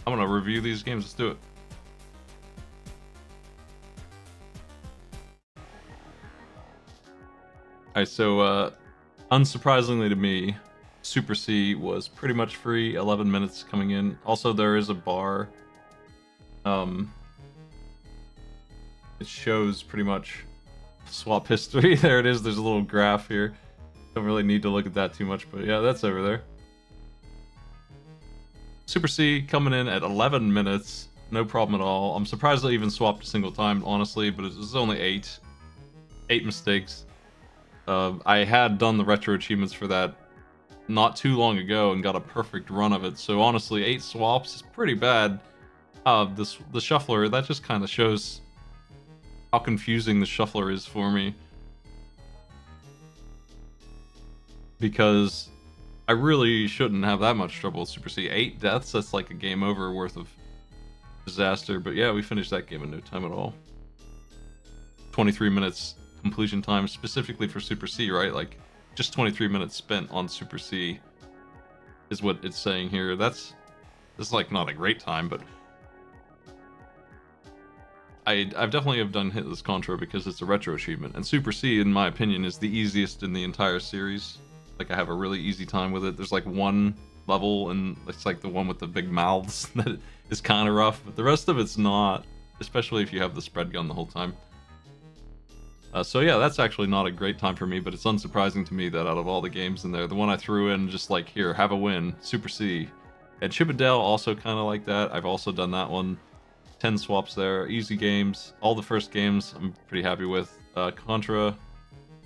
I'm gonna review these games. Let's do it. Alright, so unsurprisingly to me, Super C was pretty much free, 11 minutes coming in. Also, there is a bar. It shows pretty much swap history. There it is. There's a little graph here. Don't really need to look at that too much, but yeah, that's over there. Super C coming in at 11 minutes. No problem at all. I'm surprised I even swapped a single time, honestly, but it was only 8. 8 mistakes. I had done the retro achievements for that not too long ago and got a perfect run of it. So honestly, 8 swaps is pretty bad. The shuffler, that just kind of shows how confusing the shuffler is for me. Because I really shouldn't have that much trouble with Super C. 8 deaths, that's like a game over worth of disaster. But yeah, we finished that game in no time at all. 23 minutes completion time specifically for Super C, right? Like, just 23 minutes spent on Super C is what it's saying here. This is like not a great time, but I've definitely have done Hitless Contra because it's a retro achievement, and Super C, in my opinion, is the easiest in the entire series. Like, I have a really easy time with it. There's like one level, and it's like the one with the big mouths that is kind of rough, but the rest of it's not, especially if you have the spread gun the whole time. So yeah, that's actually not a great time for me, but it's unsurprising to me that out of all the games in there, the one I threw in just like, here, have a win, Super C. And Chip 'n Dale also kind of like that. I've also done that one. 10 swaps there, easy games. All the first games I'm pretty happy with. Contra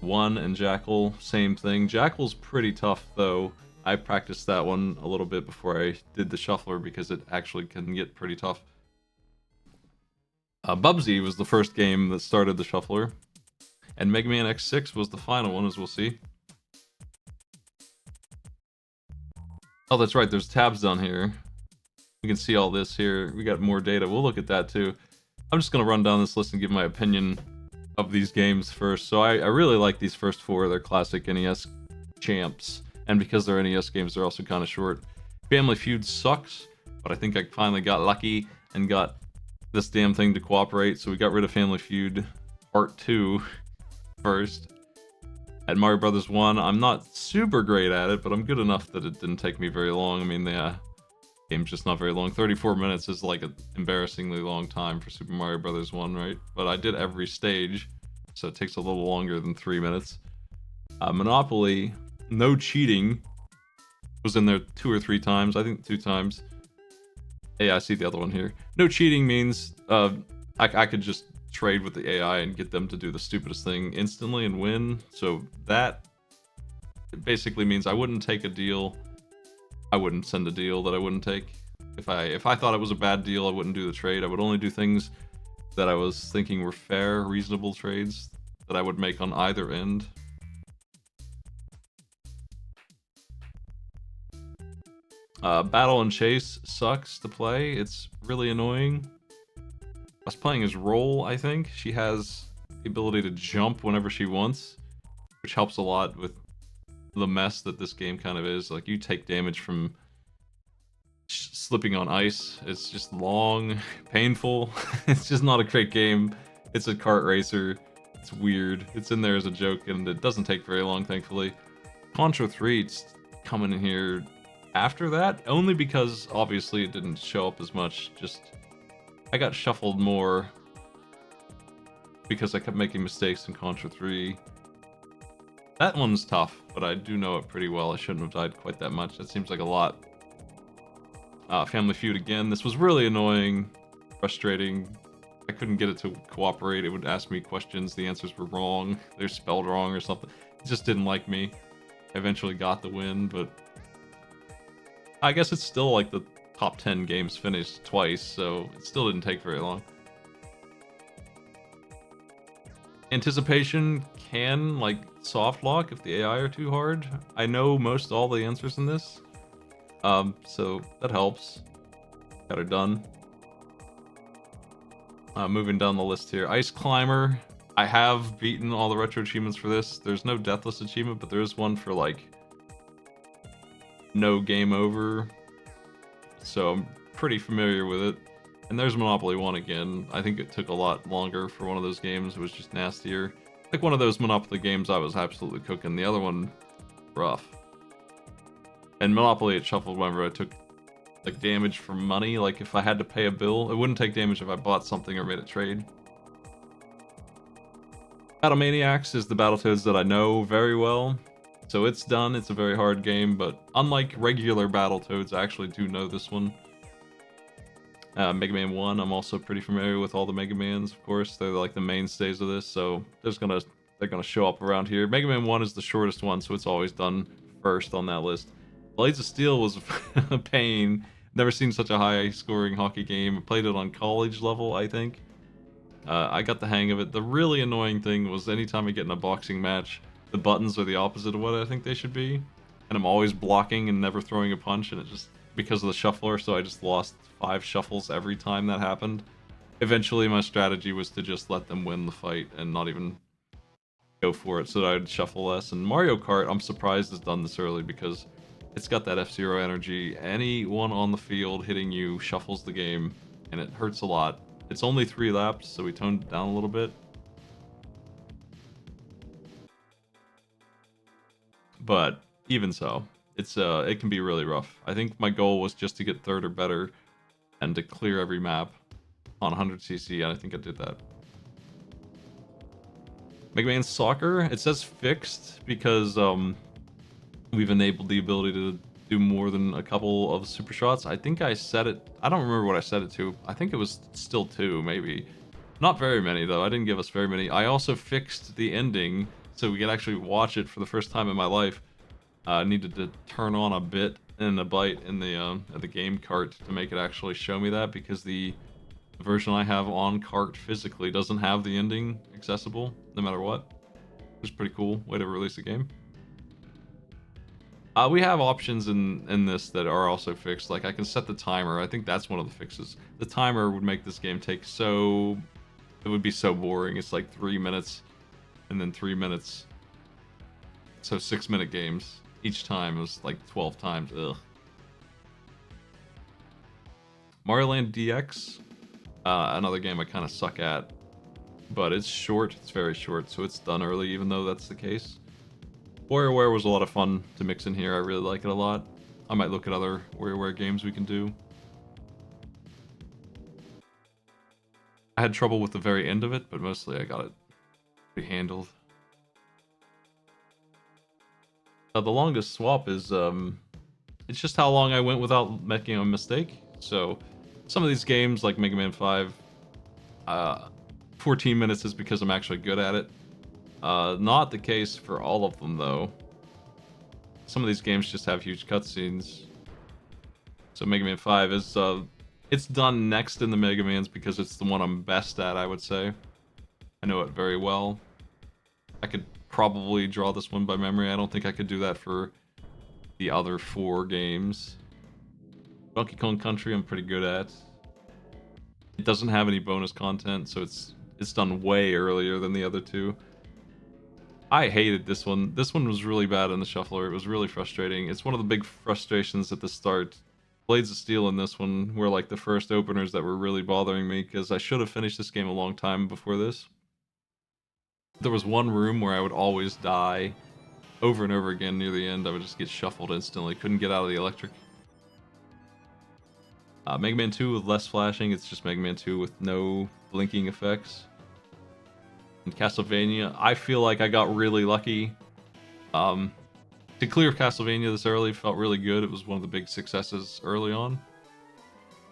1 and Jackal, same thing. Jackal's pretty tough though. I practiced that one a little bit before I did the shuffler because it actually can get pretty tough. Bubsy was the first game that started the shuffler. And Mega Man X6 was the final one, as we'll see. Oh, that's right, there's tabs down here. We can see all this here. We got more data. We'll look at that too. I'm just going to run down this list and give my opinion of these games first. So I really like these first 4. They're classic NES champs. And because they're NES games, they're also kind of short. Family Feud sucks, but I think I finally got lucky and got this damn thing to cooperate. So we got rid of Family Feud Part 2 first. At Mario Brothers 1, I'm not super great at it, but I'm good enough that it didn't take me very long. I mean, the game's just not very long. 34 minutes is like an embarrassingly long time for Super Mario Brothers 1, right? But I did every stage, so it takes a little longer than 3 minutes. Monopoly, no cheating, was in there 2 or 3 times. I think 2 times. Hey, I see the other one here. No cheating means I could just trade with the AI and get them to do the stupidest thing instantly and win. So that basically means I wouldn't take a deal. I wouldn't send a deal that I wouldn't take. If I thought it was a bad deal, I wouldn't do the trade. I would only do things that I was thinking were fair, reasonable trades that I would make on either end. Battle and Chase sucks to play. It's really annoying. I was playing as Roll, I think. She has the ability to jump whenever she wants, which helps a lot with the mess that this game kind of is. Like, you take damage from slipping on ice. It's just long, painful. It's just not a great game. It's a kart racer. It's weird. It's in there as a joke, and it doesn't take very long, thankfully. Contra 3, it's coming in here after that, only because obviously it didn't show up as much. Just, I got shuffled more because I kept making mistakes in Contra 3. That one's tough, but I do know it pretty well. I shouldn't have died quite that much. That seems like a lot. Family Feud again. This was really annoying, frustrating. I couldn't get it to cooperate. It would ask me questions. The answers were wrong. They're spelled wrong or something. It just didn't like me. I eventually got the win, but I guess it's still like the top 10 games finished twice, so it still didn't take very long. Anticipation can, like, soft lock if the AI are too hard. I know most all the answers in this, so that helps. Got it done. Moving down the list here. Ice Climber. I have beaten all the retro achievements for this. There's no Deathless achievement, but there is one for, like, no game over. So I'm pretty familiar with it. And there's Monopoly 1 again. I think it took a lot longer for one of those games. It was just nastier. Like one of those Monopoly games I was absolutely cooking. The other one, rough. And Monopoly, it shuffled whenever I took like damage for money. Like if I had to pay a bill, it wouldn't take damage if I bought something or made a trade. Battlemaniacs is the Battletoads that I know very well. So it's done. It's a very hard game, but unlike regular Battletoads, I actually do know this one. Mega Man 1, I'm also pretty familiar with all the Mega Mans, of course. They're like the mainstays of this, so they're gonna show up around here. Mega Man 1 is the shortest one, so it's always done first on that list. Blades of Steel was a pain. Never seen such a high scoring hockey game. I played it on college level, I think. I got the hang of it. The really annoying thing was anytime I get in a boxing match, the buttons are the opposite of what I think they should be. And I'm always blocking and never throwing a punch, and it just, because of the shuffler, so I just lost 5 shuffles every time that happened. Eventually my strategy was to just let them win the fight and not even go for it, so that I'd shuffle less. And Mario Kart, I'm surprised it's done this early because it's got that F-Zero energy. Anyone on the field hitting you shuffles the game, and it hurts a lot. It's only 3 laps, so we toned it down a little bit. But even so, it can be really rough. I think my goal was just to get 3rd or better and to clear every map on 100cc, and I think I did that. Mega Man Soccer, it says fixed because we've enabled the ability to do more than a couple of super shots. I think I set it, I don't remember what I set it to. I think it was still 2, maybe. Not very many, though. I didn't give us very many. I also fixed the ending so we could actually watch it for the first time in my life. I needed to turn on a bit and a byte in the game cart to make it actually show me that, because the version I have on cart physically doesn't have the ending accessible, no matter what. It was pretty cool way to release a game. We have options in this that are also fixed. Like I can set the timer. I think that's one of the fixes. The timer would make this game take so... It would be so boring. It's like 3 minutes and then 3 minutes. So 6-minute games. Each time was like 12 times. Ugh. Mario Land DX. Another game I kind of suck at. But it's short. It's very short. So it's done early, even though that's the case. WarioWare was a lot of fun to mix in here. I really like it a lot. I might look at other WarioWare games we can do. I had trouble with the very end of it, but mostly I got it pretty handled. The longest swap is, it's just how long I went without making a mistake. So, some of these games, like Mega Man 5, 14 minutes is because I'm actually good at it. Not the case for all of them, though. Some of these games just have huge cutscenes. So Mega Man 5 is, it's done next in the Mega Mans because it's the one I'm best at, I would say. I know it very well. I could probably draw this one by memory. I don't think I could do that for the other 4 games. Donkey Kong Country I'm pretty good at. It doesn't have any bonus content, so it's done way earlier than the other 2. I hated this one. This one was really bad in the shuffler. It was really frustrating. It's one of the big frustrations at the start. Blades of Steel in this one were like the first openers that were really bothering me, because I should have finished this game a long time before this. There was one room where I would always die over and over again near the end. I would just get shuffled instantly. Couldn't get out of the electric. Mega Man 2 with less flashing. It's just Mega Man 2 with no blinking effects. And Castlevania, I feel like I got really lucky. To clear Castlevania this early felt really good. It was one of the big successes early on.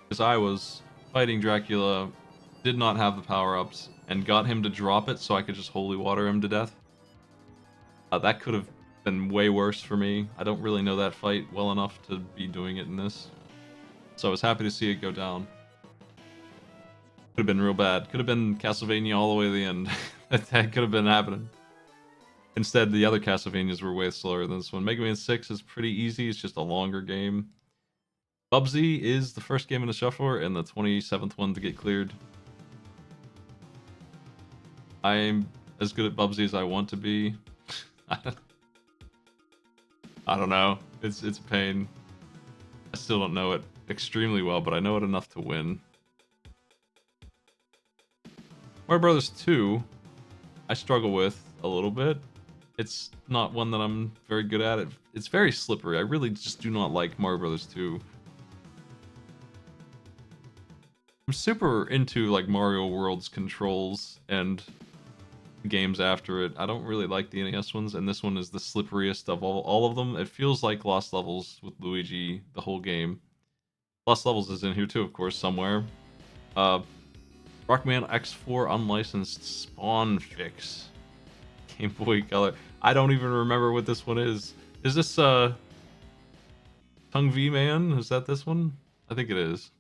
Because I was fighting Dracula, did not have the power-ups, and got him to drop it so I could just holy water him to death. That could have been way worse for me. I don't really know that fight well enough to be doing it in this. So I was happy to see it go down. Could have been real bad. Could have been Castlevania all the way to the end. That could have been happening. Instead, the other Castlevanias were way slower than this one. Mega Man 6 is pretty easy. It's just a longer game. Bubsy is the first game in the shuffler and the 27th one to get cleared. I'm as good at Bubsy as I want to be. I don't know. It's a pain. I still don't know it. extremely well, but I know it enough to win. Mario Brothers 2, I struggle with a little bit. It's not one that I'm very good at. It's very slippery. I really just do not like Mario Brothers 2. I'm super into like Mario World's controls and games after it. I don't really like the NES ones, and this one is the slipperiest of all of them. It feels like Lost Levels with Luigi the whole game. Lost Levels is in here too, of course, somewhere. Uh, Rockman X4 unlicensed Spawn Fix. Game Boy Color. I don't even remember what this one is. Is this Tung V Man? Is that this one? I think it is.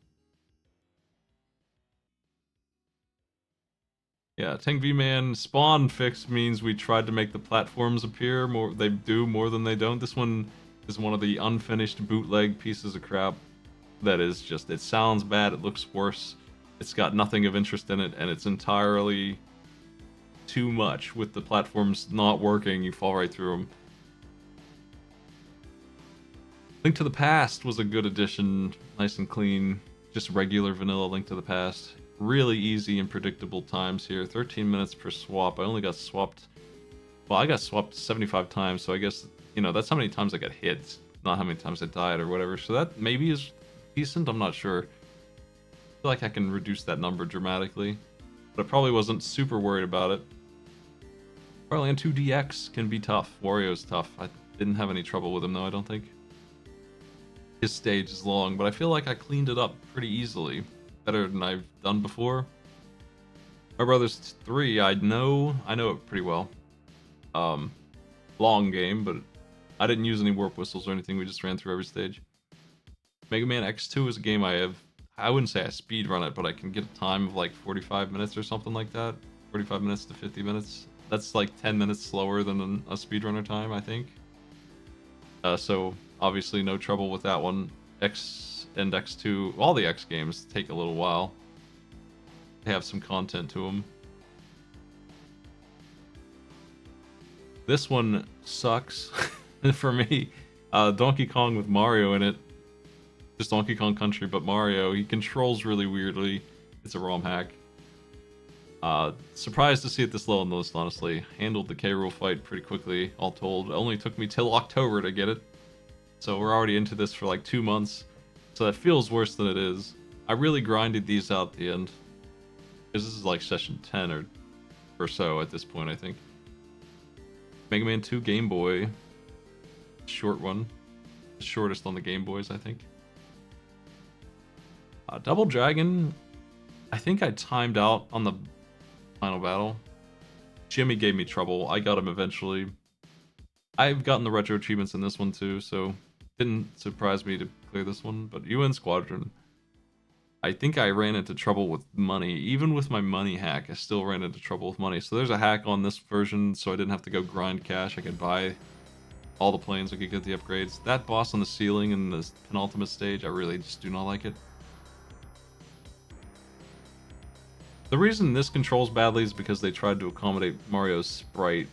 Yeah, Tung V Man Spawn Fix means we tried to make the platforms appear more. They do more than they don't. This one is one of the unfinished bootleg pieces of crap. That is just. It sounds bad. It looks worse. It's got nothing of interest in it, and it's entirely too much. With the platforms not working, you fall right through them. Link to the Past was a good addition, nice and clean, just regular vanilla Link to the Past. Really easy and predictable times here, 13 minutes per swap. I only got swapped, well, I got swapped 75 times, so I guess, you know, that's how many times I got hit, not how many times I died or whatever, so that maybe is decent, I'm not sure. I feel like I can reduce that number dramatically, but I probably wasn't super worried about it. Mario Land 2 DX can be tough, Wario's tough. I didn't have any trouble with him though, I don't think. His stage is long, but I feel like I cleaned it up pretty easily. Better than I've done before. My Brothers 3, I know it pretty well. Long game, but I didn't use any warp whistles or anything, we just ran through every stage. Mega Man X2 is a game I wouldn't say I speed run it, but I can get a time of like 45 minutes or something like that. 45 minutes to 50 minutes. That's like 10 minutes slower than a speedrunner time, I think. So obviously no trouble with that one. X and X2, all the X games take a little while. They have some content to them. This one sucks for me. Donkey Kong with Mario in it. Just Donkey Kong Country, but Mario. He controls really weirdly. It's a ROM hack. Surprised to see it this low on the list, honestly. Handled the K. Rool fight pretty quickly, all told. It only took me till October to get it. So we're already into this for like 2 months. So that feels worse than it is. I really grinded these out at the end. Because this is like session 10 or so at this point, I think. Mega Man 2 Game Boy. Short one. The shortest on the Game Boys, I think. Double Dragon. I think I timed out on the final battle. Jimmy gave me trouble. I got him eventually. I've gotten the retro achievements in this one too, so didn't surprise me to clear this one. But UN Squadron, I think I ran into trouble with money. Even with my money hack, I still ran into trouble with money. So there's a hack on this version, so I didn't have to go grind cash. I could buy all the planes, I could get the upgrades. That boss on the ceiling in the penultimate stage, I really just do not like it. The reason this controls badly is because they tried to accommodate Mario's sprite.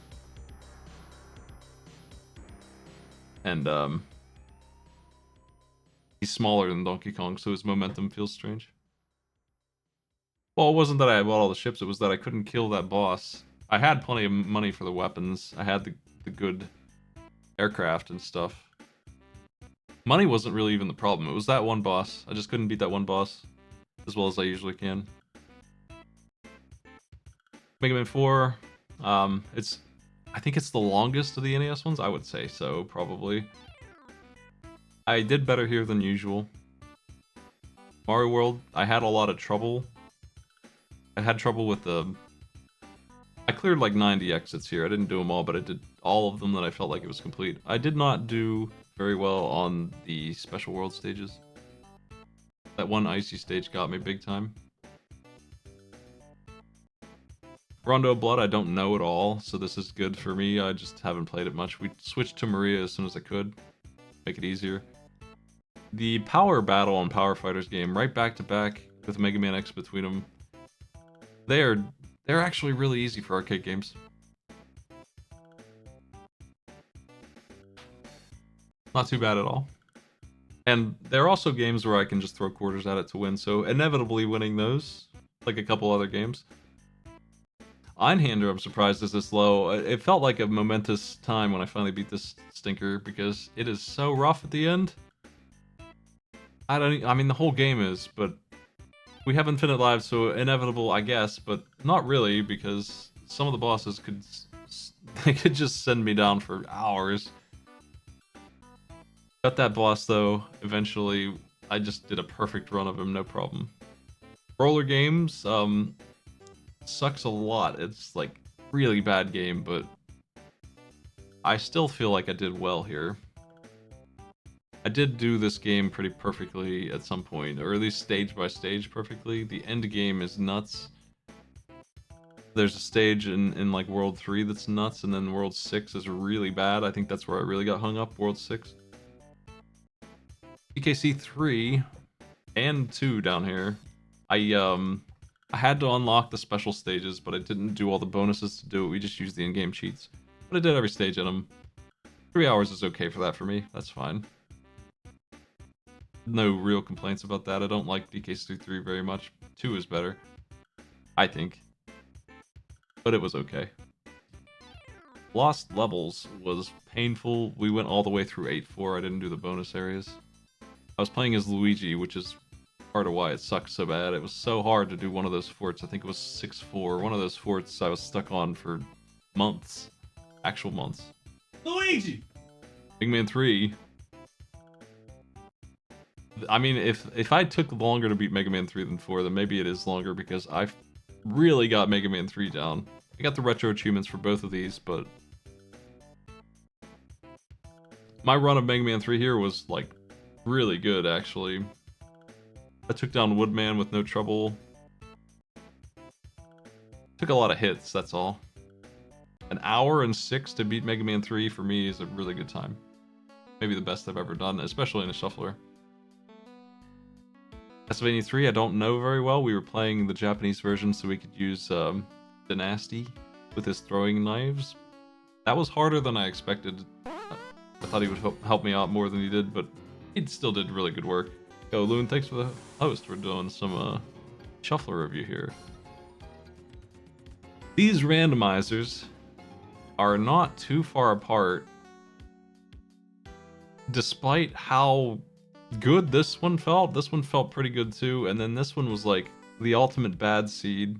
And, he's smaller than Donkey Kong, so his momentum feels strange. Well, it wasn't that I bought all the ships, it was that I couldn't kill that boss. I had plenty of money for the weapons. I had the good aircraft and stuff. Money wasn't really even the problem. It was that one boss. I just couldn't beat that one boss as well as I usually can. Mega Man 4, I think it's the longest of the NES ones. I would say so, probably. I did better here than usual. Mario World, I had a lot of trouble. I had trouble with I cleared like 90 exits here. I didn't do them all, but I did all of them that I felt like it was complete. I did not do very well on the Special World stages. That one icy stage got me big time. Rondo of Blood, I don't know at all, so this is good for me. I just haven't played it much. We switched to Maria as soon as I could. Make it easier. The Power Battle on Power Fighters game, right back to back with Mega Man X between them. They're actually really easy for arcade games. Not too bad at all. And there are also games where I can just throw quarters at it to win, so inevitably winning those, like a couple other games. Einhander, I'm surprised is this low. It felt like a momentous time when I finally beat this stinker because it is so rough at the end. I mean, the whole game is, but we have infinite lives, so inevitable, I guess, but not really because some of the bosses could they could just send me down for hours. Got that boss though. Eventually, I just did a perfect run of him, no problem. Roller games, sucks a lot. It's like really bad game, but I still feel like I did well here. I did do this game pretty perfectly at some point, or at least stage by stage perfectly. The end game is nuts. There's a stage in like World 3 that's nuts, and then World 6 is really bad. I think that's where I really got hung up, World 6. DKC 3 and 2 down here. I had to unlock the special stages, but I didn't do all the bonuses to do it. We just used the in-game cheats. But I did every stage in them. 3 hours is okay for that for me. That's fine. No real complaints about that. I don't like DKC 3 very much. 2 is better, I think. But it was okay. Lost Levels was painful. We went all the way through 8-4. I didn't do the bonus areas. I was playing as Luigi, which is part of why it sucked so bad. It was so hard to do one of those forts. I think it was 6-4. One of those forts I was stuck on for months. Actual months. Luigi! Mega Man 3. I mean, if I took longer to beat Mega Man 3 than 4, then maybe it is longer because I've really got Mega Man 3 down. I got the retro achievements for both of these, but my run of Mega Man 3 here was like really good actually. I took down Woodman with no trouble. Took a lot of hits, that's all. An hour and 6 to beat Mega Man 3 for me is a really good time. Maybe the best I've ever done, especially in a shuffler. Castlevania 3, I don't know very well. We were playing the Japanese version so we could use Dynasty with his throwing knives. That was harder than I expected. I thought he would help me out more than he did, but he still did really good work. Yo, Loon, thanks for the host. We're doing some shuffler review here. These randomizers are not too far apart, despite how good this one felt. This one felt pretty good too, and then this one was like the ultimate bad seed.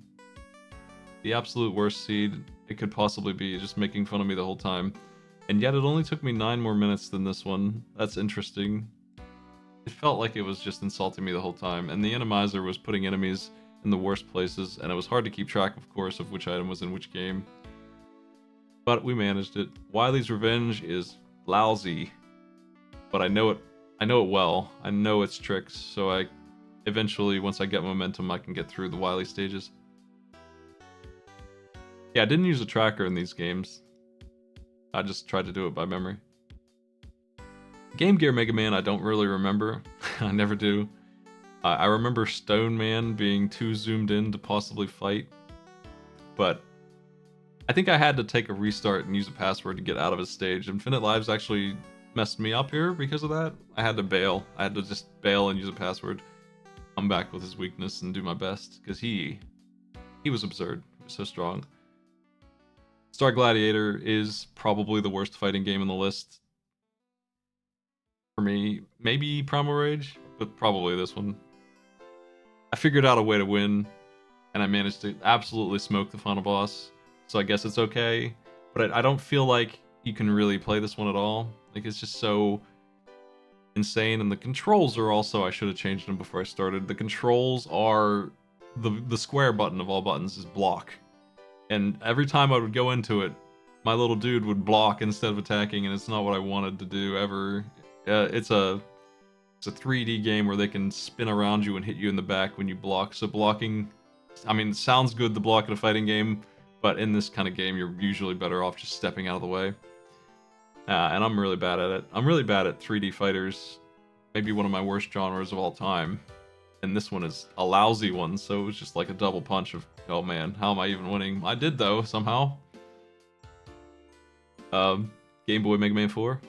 The absolute worst seed it could possibly be, just making fun of me the whole time. And yet it only took me 9 more minutes than this one. That's interesting. It felt like it was just insulting me the whole time, and the Enemizer was putting enemies in the worst places, and it was hard to keep track, of course, of which item was in which game. But we managed it. Wily's Revenge is lousy, but I know it well. I know its tricks, so I eventually, once I get momentum, I can get through the Wily stages. Yeah, I didn't use a tracker in these games. I just tried to do it by memory. Game Gear Mega Man, I don't really remember. I never do. I remember Stone Man being too zoomed in to possibly fight, but I think I had to take a restart and use a password to get out of his stage. Infinite Lives actually messed me up here because of that. I had to bail. I had to just bail and use a password, come back with his weakness and do my best, because he was absurd. He was so strong. Star Gladiator is probably the worst fighting game on the list. For me, maybe Primal Rage, but probably this one. I figured out a way to win, and I managed to absolutely smoke the final boss, so I guess it's okay. But I don't feel like you can really play this one at all. Like, it's just so insane, and the controls are also, I should have changed them before I started. The controls are, the square button of all buttons is block. And every time I would go into it, my little dude would block instead of attacking, and it's not what I wanted to do ever. It's a 3D game where they can spin around you and hit you in the back when you block. So blocking, I mean, it sounds good to block in a fighting game, but in this kind of game, you're usually better off just stepping out of the way. And I'm really bad at it. I'm really bad at 3D fighters. Maybe one of my worst genres of all time. And this one is a lousy one, so it was just like a double punch of, oh man, how am I even winning? I did though, somehow. Game Boy Mega Man 4.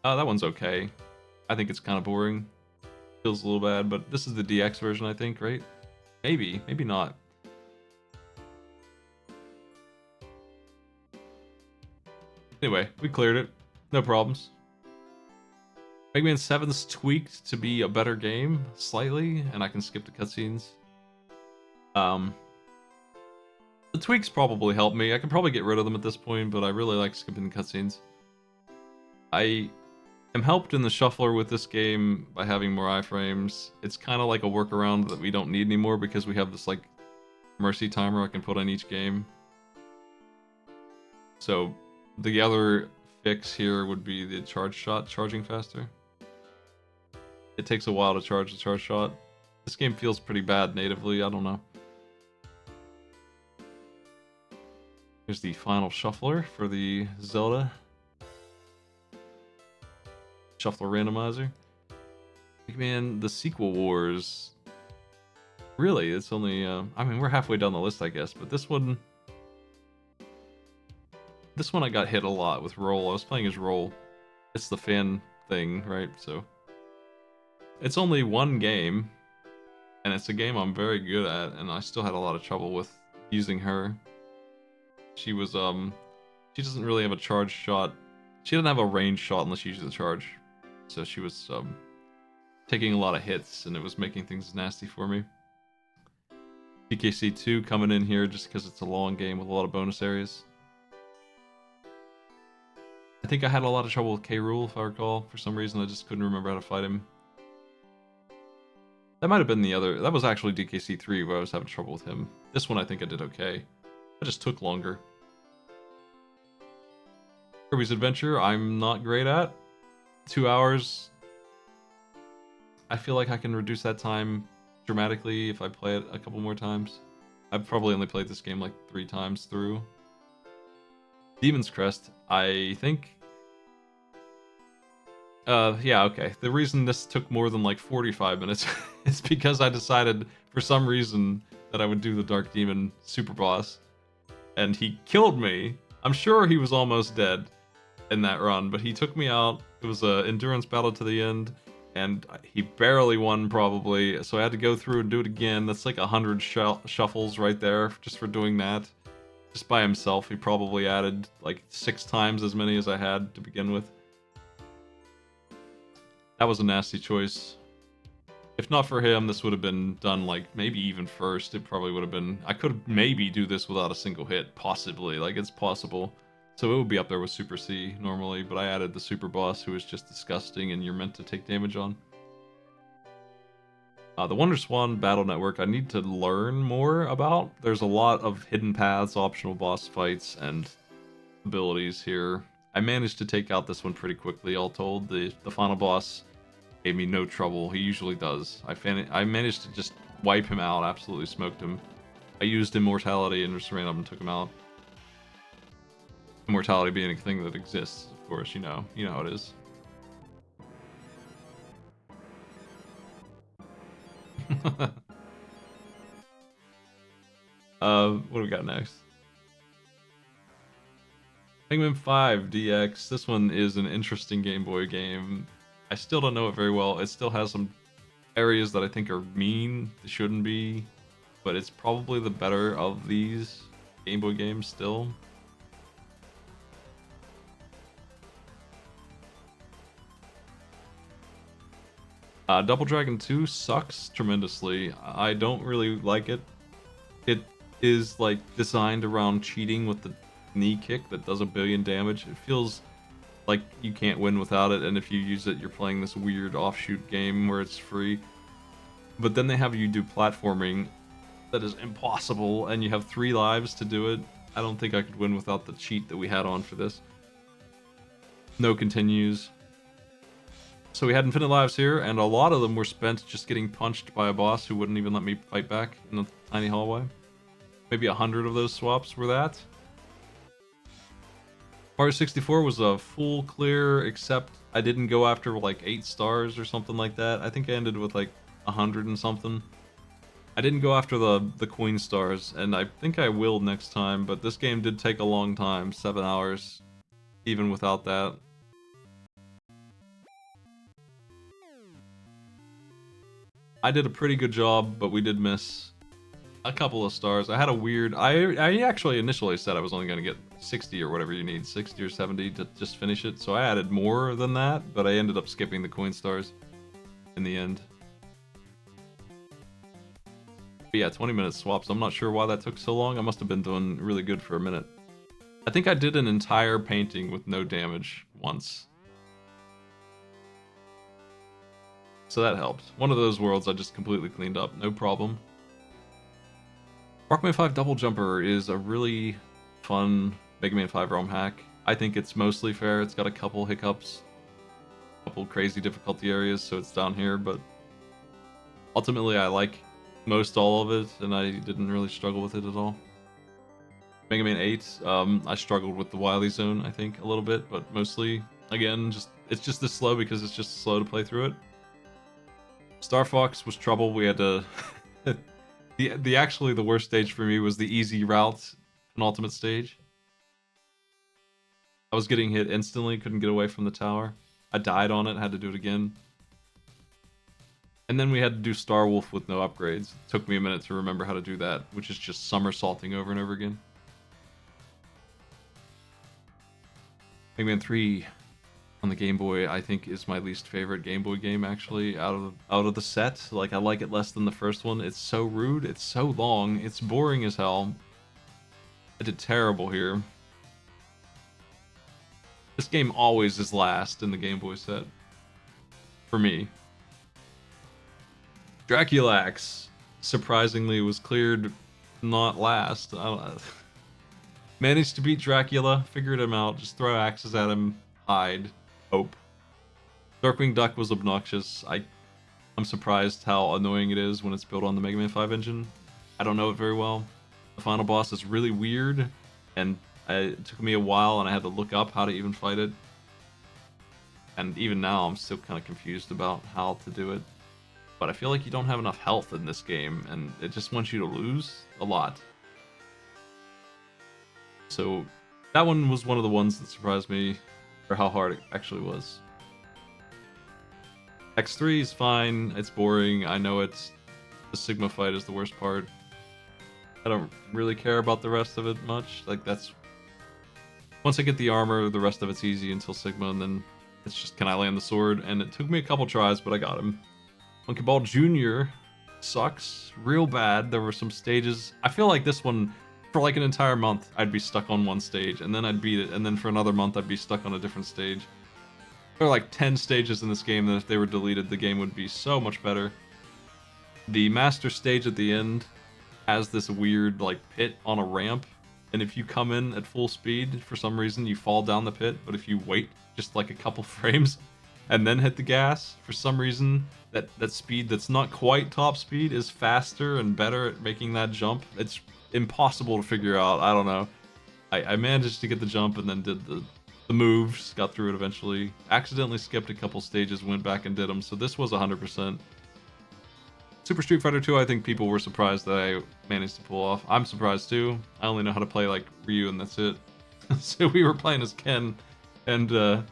That one's okay. I think it's kind of boring. Feels a little bad, but this is the DX version, I think, right? Maybe, maybe not. Anyway, we cleared it. No problems. Mega Man 7's tweaked to be a better game, slightly, and I can skip the cutscenes. The tweaks probably help me. I can probably get rid of them at this point, but I really like skipping the cutscenes. I am helped in the shuffler with this game by having more iframes. It's kind of like a workaround that we don't need anymore because we have this like mercy timer I can put on each game. So the other fix here would be the charge shot charging faster. It takes a while to charge the charge shot. This game feels pretty bad natively, I don't know. Here's the final shuffler for the Zelda. Shuffler randomizer. Mega Man, the Sequel Wars. Really, it's only, I mean, we're halfway down the list, I guess, but this one I got hit a lot with Roll. I was playing as Roll. It's the fan thing, right? So it's only one game, and it's a game I'm very good at, and I still had a lot of trouble with using her. She was, she doesn't really have a charge shot. She doesn't have a range shot unless you use the charge. So she was, taking a lot of hits, and it was making things nasty for me. DKC 2 coming in here just because it's a long game with a lot of bonus areas. I think I had a lot of trouble with K. Rool, if I recall. For some reason, I just couldn't remember how to fight him. That might have been the other... That was actually DKC 3 where I was having trouble with him. This one I think I did okay. It just took longer. Kirby's Adventure, I'm not great at. 2 hours. I feel like I can reduce that time dramatically if I play it a couple more times. I've probably only played this game like 3 times through. Demon's Crest, I think... yeah, okay. The reason this took more than like 45 minutes is because I decided for some reason that I would do the Dark Demon super boss. And he killed me. I'm sure he was almost dead in that run, but he took me out. It was an endurance battle to the end, and he barely won probably, so I had to go through and do it again. That's like 100 shuffles right there just for doing that. Just by himself, he probably added like 6 times as many as I had to begin with. That was a nasty choice. If not for him, this would have been done like maybe even first. It probably would have been... I could maybe do this without a single hit, possibly. Like, it's possible. So it would be up there with Super C normally, but I added the Super Boss, who is just disgusting and you're meant to take damage on. The Wonder Swan Battle Network, I need to learn more about. There's a lot of hidden paths, optional boss fights, and abilities here. I managed to take out this one pretty quickly, all told. The final boss gave me no trouble. He usually does. I managed to just wipe him out, absolutely smoked him. I used Immortality and just ran up and took him out. Immortality being a thing that exists, of course, you know how it is. What do we got next? Mega Man 5 DX. This one is an interesting Game Boy game. I still don't know it very well. It still has some areas that I think are mean. It shouldn't be. But it's probably the better of these Game Boy games still. Double Dragon 2 sucks tremendously. I don't really like it. It is like designed around cheating with the knee kick that does 1 billion damage. It feels like you can't win without it, and if you use it, you're playing this weird offshoot game where it's free. But then they have you do platforming that is impossible, and you have 3 lives to do it. I don't think I could win without the cheat that we had on for this. No continues. So we had infinite lives here, and a lot of them were spent just getting punched by a boss who wouldn't even let me fight back in the tiny hallway. Maybe 100 of those swaps were that. Mario 64 was a full clear, except I didn't go after like 8 stars or something like that. I think I ended with like 100 and something. I didn't go after the Queen stars, and I think I will next time, but this game did take a long time, 7 hours, even without that. I did a pretty good job, but we did miss a couple of stars. I had a weird. I actually initially said I was only going to get 60 or whatever you need, 60 or 70 to just finish it. So I added more than that, but I ended up skipping the coin stars in the end. But yeah, 20-minute swaps. I'm not sure why that took so long. I must have been doing really good for a minute. I think I did an entire painting with no damage once. So that helped. One of those worlds I just completely cleaned up, no problem. Rockman 5 Double Jumper is a really fun Mega Man 5 ROM hack. I think it's mostly fair. It's got a couple hiccups, a couple crazy difficulty areas, so it's down here, but ultimately I like most all of it, and I didn't really struggle with it at all. Mega Man 8, I struggled with the Wily Zone, I think, a little bit, but mostly, again, it's just this slow because it's just slow to play through it. Star Fox was trouble. We had to... actually the worst stage for me was the easy route penultimate stage. I was getting hit instantly, couldn't get away from the tower. I died on it, had to do it again. And then we had to do Star Wolf with no upgrades. It took me a minute to remember how to do that, which is just somersaulting over and over again. Mega Man 3 on the Game Boy, I think, is my least favorite Game Boy game, actually, out of the set. Like, I like it less than the first one. It's so rude, it's so long, it's boring as hell. I did terrible here. This game always is last in the Game Boy set. For me. Draculax, surprisingly, was cleared not last. Managed to beat Dracula, figured him out, just throw axes at him, hide, hope. Darkwing Duck was obnoxious. I'm surprised how annoying it is when it's built on the Mega Man 5 engine. I don't know it very well. The final boss is really weird, and it took me a while, and I had to look up how to even fight it. And even now, I'm still kind of confused about how to do it. But I feel like you don't have enough health in this game, and it just wants you to lose a lot. So that one was one of the ones that surprised me for how hard it actually was. X3 is fine, it's boring, I know it's... The Sigma fight is the worst part. I don't really care about the rest of it much, like that's... Once I get the armor, the rest of it's easy until Sigma, and then it's just can I land the sword, and it took me a couple tries, but I got him. Monkey Ball Jr. sucks real bad. There were some stages... I feel like this one, for like an entire month, I'd be stuck on one stage, and then I'd beat it, and then for another month I'd be stuck on a different stage. There are like 10 stages in this game that if they were deleted, the game would be so much better. The master stage at the end has this weird like pit on a ramp, and if you come in at full speed, for some reason you fall down the pit, but if you wait just like a couple frames and then hit the gas, for some reason that speed that's not quite top speed is faster and better at making that jump. It's impossible to figure out. I don't know. I managed to get the jump and then did the moves, got through it eventually. Accidentally skipped a couple stages, went back and did them, so this was 100%. Super Street Fighter 2, I think people were surprised that I managed to pull off. I'm surprised too. I only know how to play like Ryu and that's it. So we were playing as Ken, and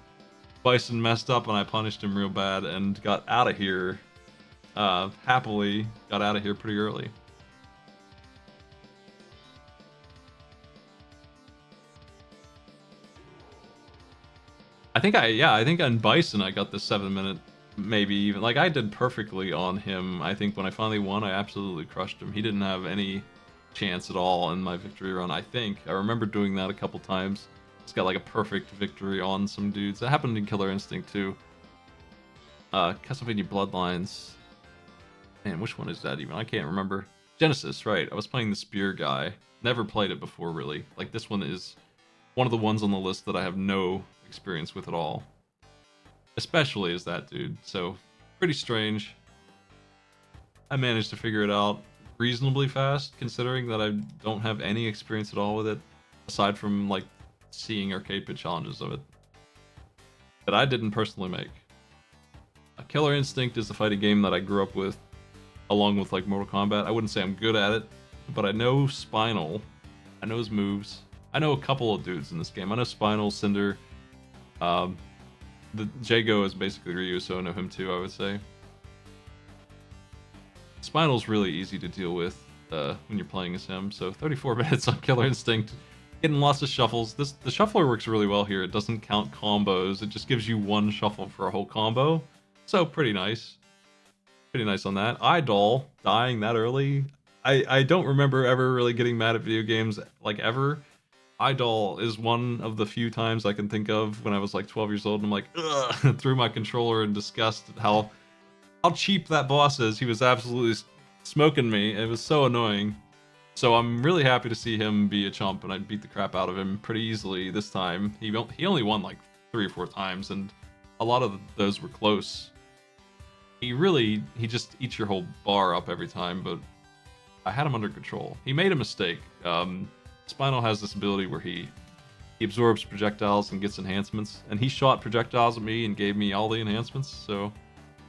Bison messed up and I punished him real bad and got out of here. Happily got out of here pretty early. I think on Bison I got the 7-minute, maybe even, like I did perfectly on him. I think when I finally won, I absolutely crushed him. He didn't have any chance at all in my victory run, I think. I remember doing that a couple times. It's got like a perfect victory on some dudes. That happened in Killer Instinct too. Castlevania Bloodlines. Man, which one is that even? I can't remember. Genesis, right. I was playing the Spear guy. Never played it before, really. Like, this one is one of the ones on the list that I have no experience with at all. Especially as that dude. So, pretty strange. I managed to figure it out reasonably fast, considering that I don't have any experience at all with it, aside from, like, seeing arcade pit challenges of it. That I didn't personally make. Killer Instinct is a fighting game that I grew up with, along with, like, Mortal Kombat. I wouldn't say I'm good at it, but I know Spinal. I know his moves. I know a couple of dudes in this game. I know Spinal, Cinder. The Jago is basically Ryu, so I know him too, I would say. Spinal's really easy to deal with when you're playing as him. So 34 minutes on Killer Instinct, getting lots of shuffles. The shuffler works really well here. It doesn't count combos. It just gives you one shuffle for a whole combo. So pretty nice. Pretty nice on that. Idol dying that early. I don't remember ever really getting mad at video games like ever. Idol is one of the few times I can think of when I was like 12 years old and I'm like, ugh, threw my controller in disgust at how cheap that boss is. He was absolutely smoking me. It was so annoying. So I'm really happy to see him be a chump, and I beat the crap out of him pretty easily this time. He only won like 3 or 4 times, and a lot of those were close. He just eats your whole bar up every time, but I had him under control. He made a mistake. Spinal has this ability where he absorbs projectiles and gets enhancements, and he shot projectiles at me and gave me all the enhancements, so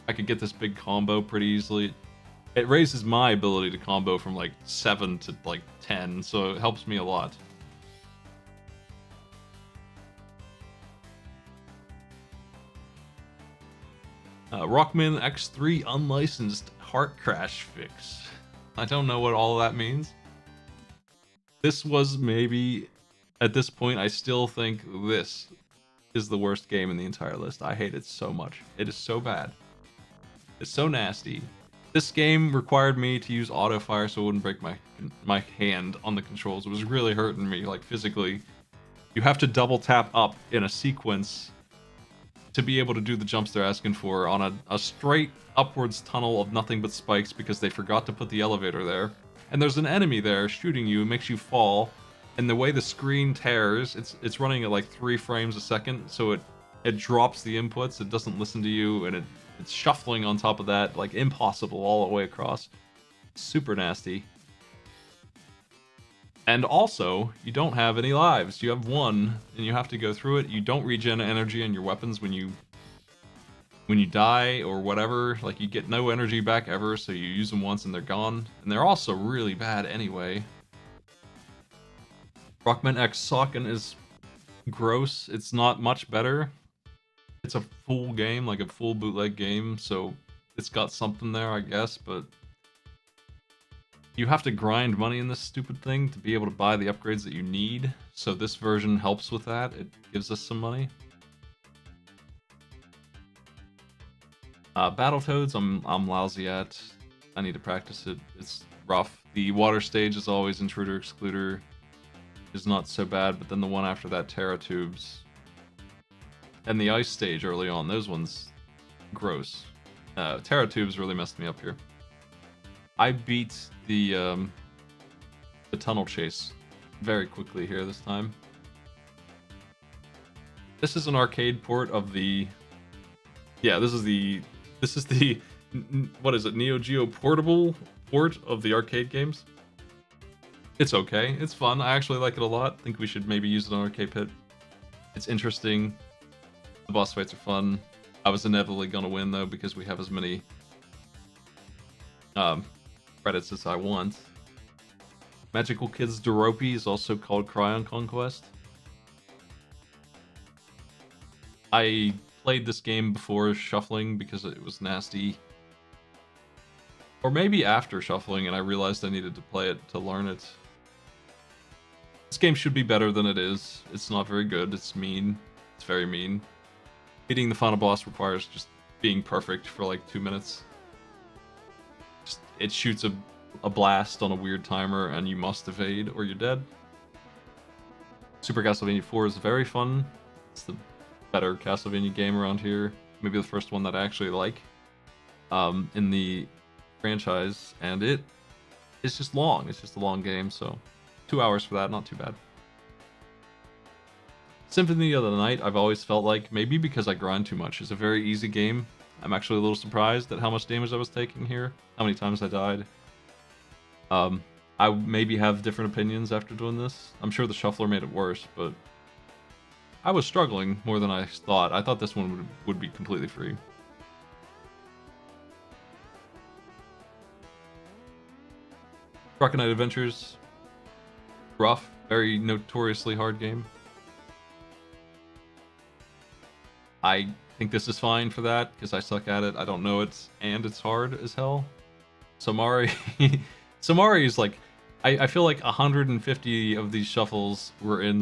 I could get this big combo pretty easily. It raises my ability to combo from like 7 to like 10, so it helps me a lot. Rockman X3 unlicensed heart crash fix. I don't know what all that means. This was maybe, at this point, I still think this is the worst game in the entire list. I hate it so much. It is so bad. It's so nasty. This game required me to use auto fire so it wouldn't break my hand on the controls. It was really hurting me, like physically. You have to double tap up in a sequence to be able to do the jumps they're asking for on a straight upwards tunnel of nothing but spikes because they forgot to put the elevator there. And there's an enemy there shooting you, makes you fall, and the way the screen tears, it's running at like 3 frames a second, so it drops the inputs, it doesn't listen to you, and it's shuffling on top of that, like impossible all the way across. Super nasty. And also, you don't have any lives. You have 1, and you have to go through it. You don't regen energy on your weapons when you die or whatever. Like, you get no energy back ever, so you use them once and they're gone. And they're also really bad anyway. Rockman X Socken is gross. It's not much better. It's a full game, like a full bootleg game, so it's got something there, I guess, but you have to grind money in this stupid thing to be able to buy the upgrades that you need, so this version helps with that. It gives us some money. Battletoads, I'm lousy at. I need to practice it. It's rough. The water stage is always Intruder Excluder. Is not so bad, but then the one after that, Terra Tubes. And the ice stage early on, those ones, gross. Terra Tubes really messed me up here. I beat the tunnel chase very quickly here this time. This is an arcade port of the... Yeah, this is the what is it, Neo Geo Portable port of the arcade games. It's okay, it's fun, I actually like it a lot. I think we should maybe use it on Arcade Pit. It's interesting. The boss fights are fun. I was inevitably gonna win though because we have as many credits as I want. Magical Kids Doropi is also called Cryon Conquest. I played this game before shuffling because it was nasty. Or maybe after shuffling and I realized I needed to play it to learn it. This game should be better than it is. It's not very good. It's mean. It's very mean. Beating the final boss requires just being perfect for like 2 minutes. It shoots a blast on a weird timer and you must evade or you're dead. Super Castlevania 4 is very fun. It's the better Castlevania game around here. Maybe the first one that I actually like in the franchise. And it's just long. It's just a long game, so 2 hours for that, not too bad. Symphony of the Night, I've always felt like, maybe because I grind too much, is a very easy game. I'm actually a little surprised at how much damage I was taking here, how many times I died. I maybe have different opinions after doing this. I'm sure the shuffler made it worse, but I was struggling more than I thought. I thought this one would be completely free. Rocket Knight Adventures, rough, very notoriously hard game. I think this is fine for that, because I suck at it. I don't know it, and it's hard as hell. Samari, Samari is like, I feel like 150 of these shuffles were in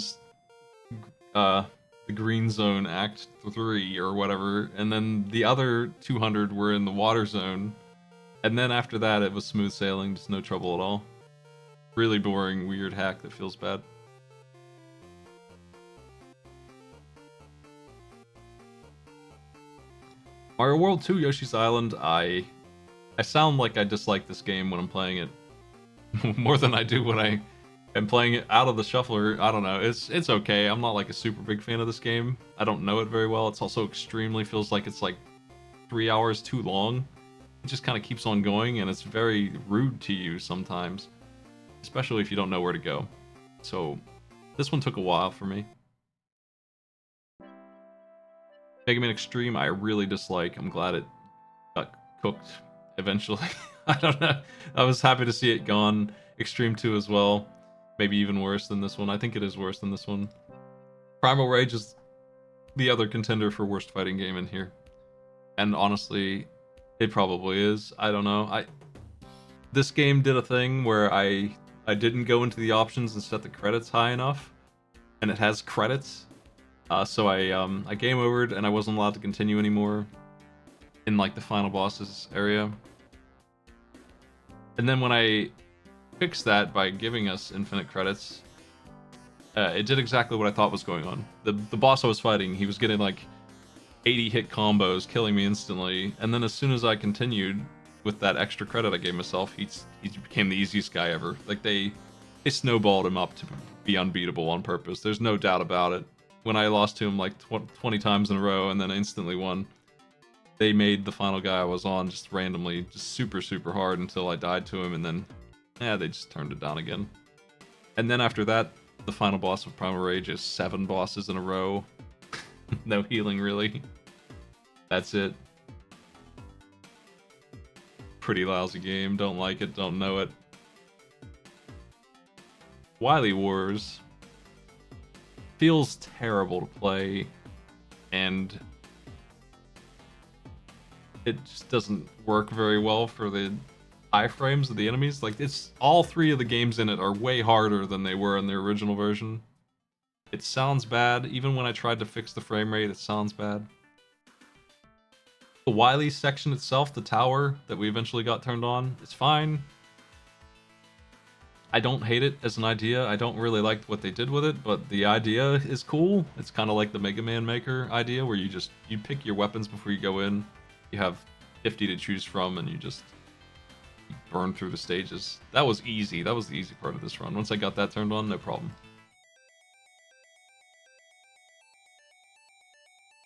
the Green Zone Act 3 or whatever, and then the other 200 were in the Water Zone, and then after that it was smooth sailing, just no trouble at all. Really boring, weird hack that feels bad. Mario World 2 Yoshi's Island, I sound like I dislike this game when I'm playing it more than I do when I am playing it out of the shuffler. I don't know. It's okay. I'm not like a super big fan of this game. I don't know it very well. It's also extremely feels like it's like 3 hours too long. It just kind of keeps on going, and it's very rude to you sometimes, especially if you don't know where to go. So this one took a while for me. Mega Man Extreme, I really dislike. I'm glad it got cooked eventually. I don't know. I was happy to see it gone. Extreme 2 as well. Maybe even worse than this one. I think it is worse than this one. Primal Rage is the other contender for worst fighting game in here. And honestly, it probably is. I don't know. This game did a thing where I didn't go into the options and set the credits high enough, and it has credits. So I game overed and I wasn't allowed to continue anymore in like the final bosses area. And then when I fixed that by giving us infinite credits, it did exactly what I thought was going on. The boss I was fighting, he was getting like 80 hit combos, killing me instantly. And then as soon as I continued with that extra credit I gave myself, he became the easiest guy ever. Like they snowballed him up to be unbeatable on purpose. There's no doubt about it. When I lost to him like 20 times in a row and then instantly won, they made the final guy I was on just randomly, just super, super hard until I died to him, and then, they just turned it down again. And then after that, the final boss of Primal Rage is 7 bosses in a row. No healing, really. That's it. Pretty lousy game. Don't like it, don't know it. Wily Wars feels terrible to play, and it just doesn't work very well for the iframes of the enemies. Like, it's all 3 of the games in it are way harder than they were in the original version. It sounds bad. Even when I tried to fix the frame rate, it sounds bad. The Wily section itself, the tower that we eventually got turned on, is fine. I don't hate it as an idea. I don't really like what they did with it, but the idea is cool. It's kind of like the Mega Man Maker idea, where you pick your weapons before you go in. You have 50 to choose from, and you burn through the stages. That was easy. That was the easy part of this run. Once I got that turned on, no problem.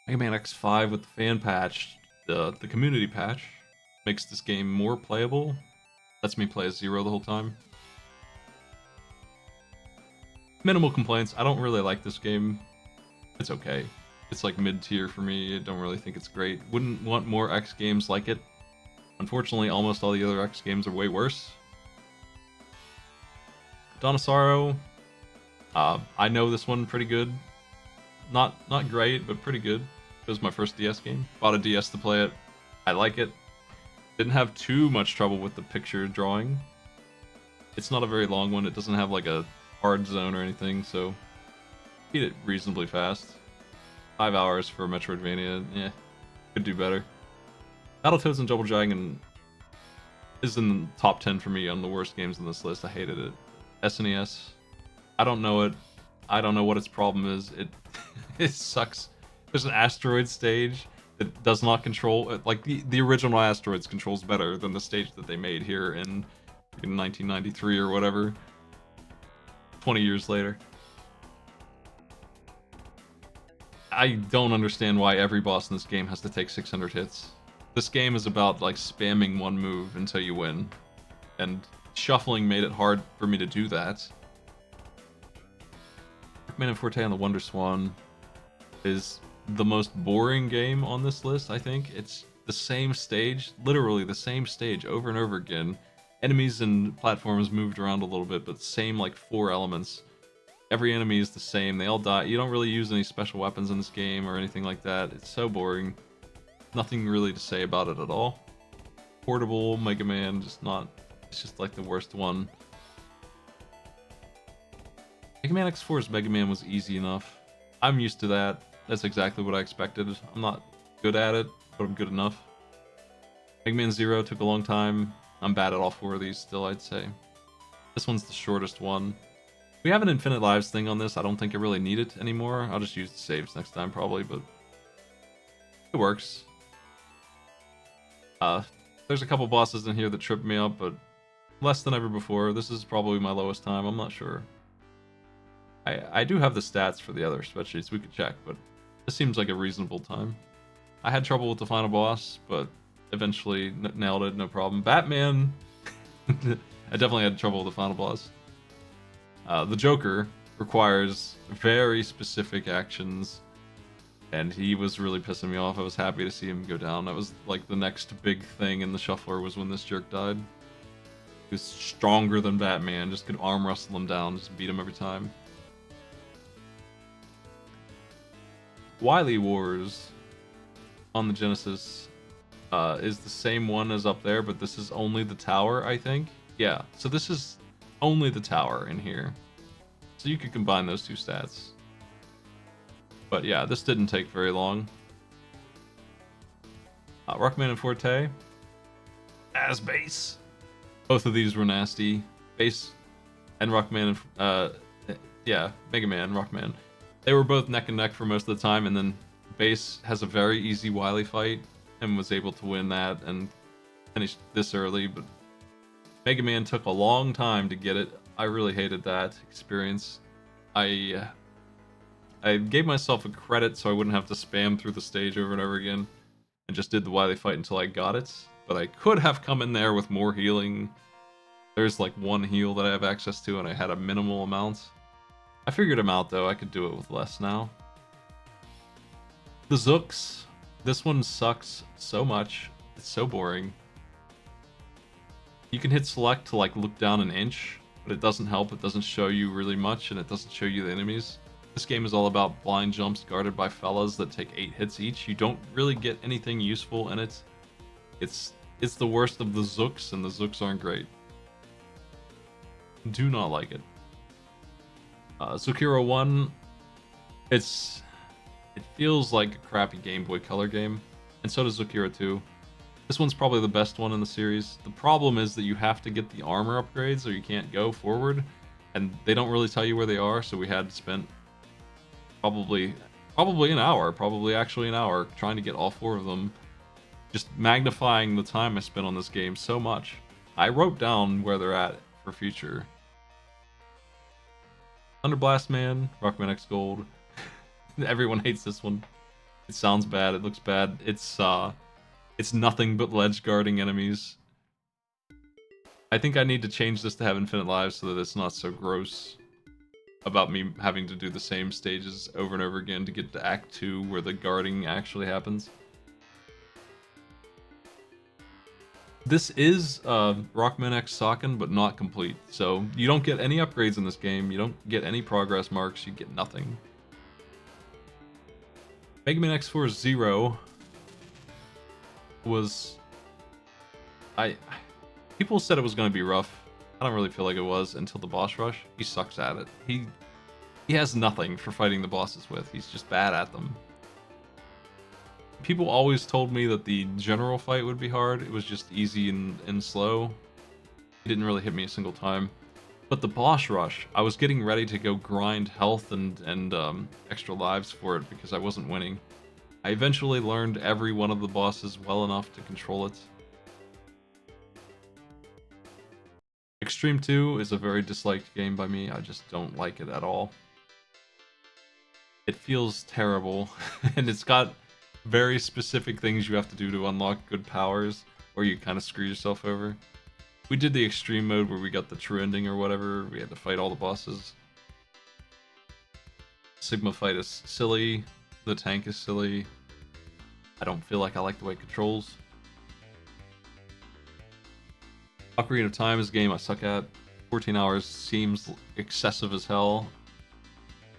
Mega Man X5 with the fan patch, the community patch, makes this game more playable. Lets me play as Zero the whole time. Minimal complaints. I don't really like this game. It's okay. It's like mid-tier for me. I don't really think it's great. Wouldn't want more X games like it. Unfortunately, almost all the other X games are way worse. Donosaro. I know this one pretty good. Not great, but pretty good. It was my first DS game. Bought a DS to play it. I like it. Didn't have too much trouble with the picture drawing. It's not a very long one. It doesn't have like a hard zone or anything, so beat it reasonably fast. 5 hours for Metroidvania, yeah, could do better. Battletoads and Double Dragon is in the top 10 for me on the worst games on this list. I hated it. SNES, I don't know it. I don't know what its problem is. It sucks. There's an asteroid stage that does not control, like the original Asteroids controls better than the stage that they made here in 1993 or whatever. 20 years later. I don't understand why every boss in this game has to take 600 hits. This game is about like spamming one move until you win, and shuffling made it hard for me to do that. Man and Forte on the Wonder Swan is the most boring game on this list, I think. It's the same stage, literally the same stage over and over again. Enemies and platforms moved around a little bit, but same like 4 elements. Every enemy is the same, they all die. You don't really use any special weapons in this game or anything like that. It's so boring. Nothing really to say about it at all. portable Mega Man, just not. It's just like the worst one. Mega Man X4's Mega Man was easy enough. I'm used to that. That's exactly what I expected. I'm not good at it, but I'm good enough. Mega Man Zero took a long time. I'm bad at all four of these still, I'd say. This one's the shortest one. We have an infinite lives thing on this. I don't think I really need it anymore. I'll just use the saves next time probably, but it works. There's a couple bosses in here that trip me up, but less than ever before. This is probably my lowest time. I'm not sure. I do have the stats for the other spreadsheets we could check, but this seems like a reasonable time. I had trouble with the final boss, but eventually nailed it, no problem. Batman, I definitely had trouble with the final boss. The Joker requires very specific actions, and he was really pissing me off. I was happy to see him go down. That was like the next big thing in the shuffler was when this jerk died. He was stronger than Batman, just could arm wrestle him down, just beat him every time. Wily Wars on the Genesis is the same one as up there, but this is only the tower, I think. Yeah, so this is only the tower in here. So you could combine those two stats. But yeah, this didn't take very long. Rockman and Forte as base. Both of these were nasty. Base and Rockman and yeah, Mega Man, Rockman. They were both neck and neck for most of the time, and then Base has a very easy Wily fight and was able to win that and finish this early, but Mega Man took a long time to get it. I really hated that experience. I gave myself a credit so I wouldn't have to spam through the stage over and over again and just did the Wily fight until I got it, but I could have come in there with more healing. There's like one heal that I have access to and I had a minimal amount. I figured him out though, I could do it with less now. The Zooks. This one sucks so much. It's so boring. You can hit select to like look down an inch, but it doesn't help. It doesn't show you really much and it doesn't show you the enemies. This game is all about blind jumps guarded by fellas that take 8 hits each. You don't really get anything useful in it. It's the worst of the Zooks and the Zooks aren't great. Do not like it. Zookiro 1, it feels like a crappy Game Boy Color game, and so does Zookiro 2. This one's probably the best one in the series. The problem is that you have to get the armor upgrades or you can't go forward, and they don't really tell you where they are, so we had spent probably an hour, actually an hour, trying to get all 4 of them, just magnifying the time I spent on this game so much. I wrote down where they're at for future. Thunder Blast Man, Rockman X Gold. Everyone hates this one. It sounds bad, it looks bad. It's nothing but ledge guarding enemies. I think I need to change this to have infinite lives so that it's not so gross about me having to do the same stages over and over again to get to Act 2 where the guarding actually happens. This is Rockman X Socken, but not complete. So you don't get any upgrades in this game. You don't get any progress marks. You get nothing. Mega Man X4 Zero was... People said it was going to be rough. I don't really feel like it was until the boss rush. He sucks at it. He has nothing for fighting the bosses with. He's just bad at them. People always told me that the general fight would be hard. It was just easy and slow. It didn't really hit me a single time. But the boss rush, I was getting ready to go grind health and extra lives for it because I wasn't winning. I eventually learned every one of the bosses well enough to control it. Extreme 2 is a very disliked game by me. I just don't like it at all. It feels terrible, and it's got very specific things you have to do to unlock good powers, or you kind of screw yourself over. We did the extreme mode where we got the true ending or whatever. We had to fight all the bosses. Sigma fight is silly. The tank is silly. I don't feel like I like the way it controls. Ocarina of Time is a game I suck at. 14 hours seems excessive as hell.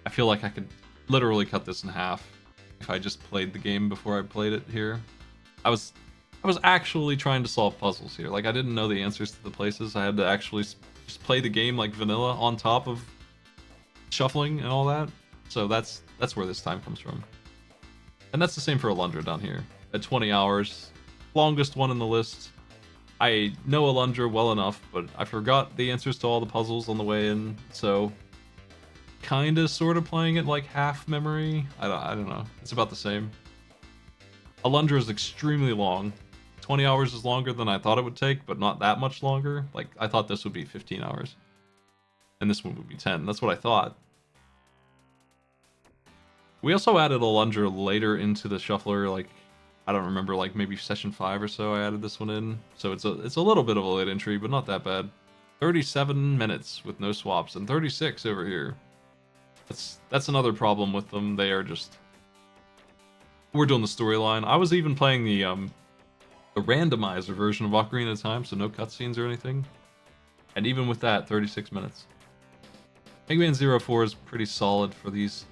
I feel like I could literally cut this in half if I just played the game before I played it here. I was I was actually trying to solve puzzles here. Like, I didn't know the answers to the places. I had to actually just play the game like vanilla on top of shuffling and all that. So that's where this time comes from. And that's the same for Alundra down here. At 20 hours, longest one in the list. I know Alundra well enough, but I forgot the answers to all the puzzles on the way in, so kinda sorta playing it like half memory. I don't know. It's about the same. Alundra is extremely long. 20 hours is longer than I thought it would take, but not that much longer. Like, I thought this would be 15 hours. And this one would be 10. That's what I thought. We also added Alundra later into the shuffler, like, I don't remember, like maybe session 5 or so I added this one in. So it's a little bit of a late entry, but not that bad. 37 minutes with no swaps, and 36 over here. That's another problem with them. They are just... We're doing the storyline. I was even playing the randomizer version of Ocarina of Time, so no cutscenes or anything. And even with that, 36 minutes. Mega Man 04 is pretty solid for these.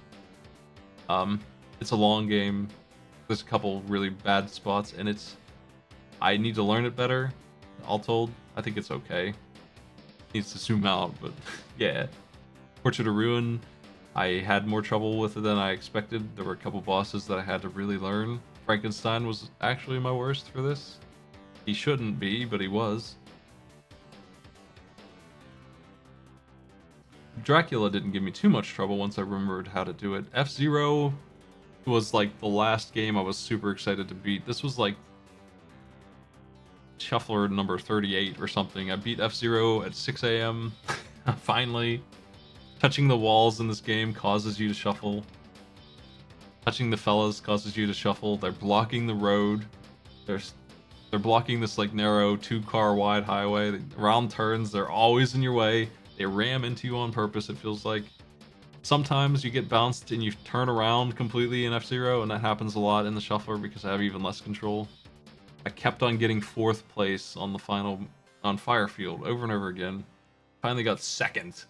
It's a long game. There's a couple really bad spots, and I need to learn it better. All told, I think it's okay. Needs to zoom out, but yeah. Portrait of Ruin, I had more trouble with it than I expected. There were a couple bosses that I had to really learn. Frankenstein was actually my worst for this. He shouldn't be, but he was. Dracula didn't give me too much trouble once I remembered how to do it. F-Zero was like the last game I was super excited to beat. This was like shuffler number 38 or something. I beat F-Zero at 6 a.m. Finally. Touching the walls in this game causes you to shuffle. Touching the fellas causes you to shuffle. They're blocking the road. They're blocking this like narrow 2-car wide highway. Around turns, they're always in your way. They ram into you on purpose, it feels like. Sometimes you get bounced and you turn around completely in F-Zero, and that happens a lot in the shuffler because I have even less control. I kept on getting 4th place on the final on Firefield over and over again. Finally got 2nd.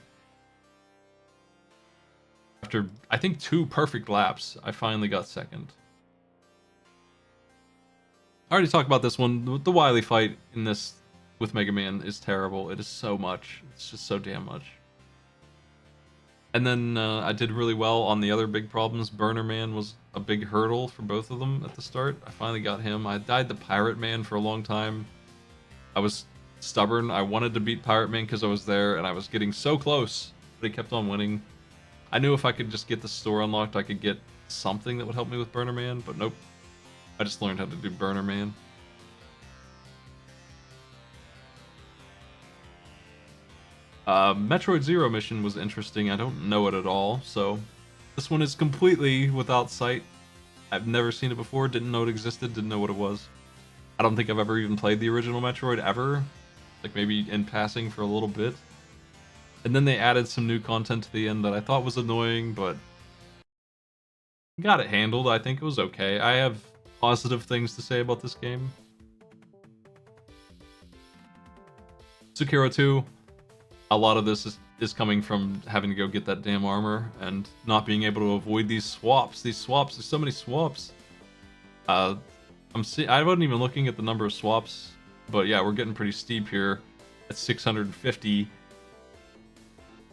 After, I think, 2 perfect laps, I finally got 2nd. I already talked about this one. The Wily fight in this with Mega Man is terrible. It is so much. It's just so damn much. And then I did really well on the other big problems. Burner Man was a big hurdle for both of them at the start. I finally got him. I died to Pirate Man for a long time. I was stubborn. I wanted to beat Pirate Man because I was there, and I was getting so close, but he kept on winning. I knew if I could just get the store unlocked, I could get something that would help me with Burner Man, but nope. I just learned how to do Burner Man. Metroid Zero mission was interesting. I don't know it at all, so this one is completely without sight. I've never seen it before, didn't know it existed, didn't know what it was. I don't think I've ever even played the original Metroid ever, like maybe in passing for a little bit. And then they added some new content to the end that I thought was annoying, but got it handled. I think it was okay. I have positive things to say about this game. Sekiro 2. A lot of this is coming from having to go get that damn armor and not being able to avoid these swaps. These swaps, there's so many swaps. I wasn't even looking at the number of swaps, but yeah, we're getting pretty steep here at 650.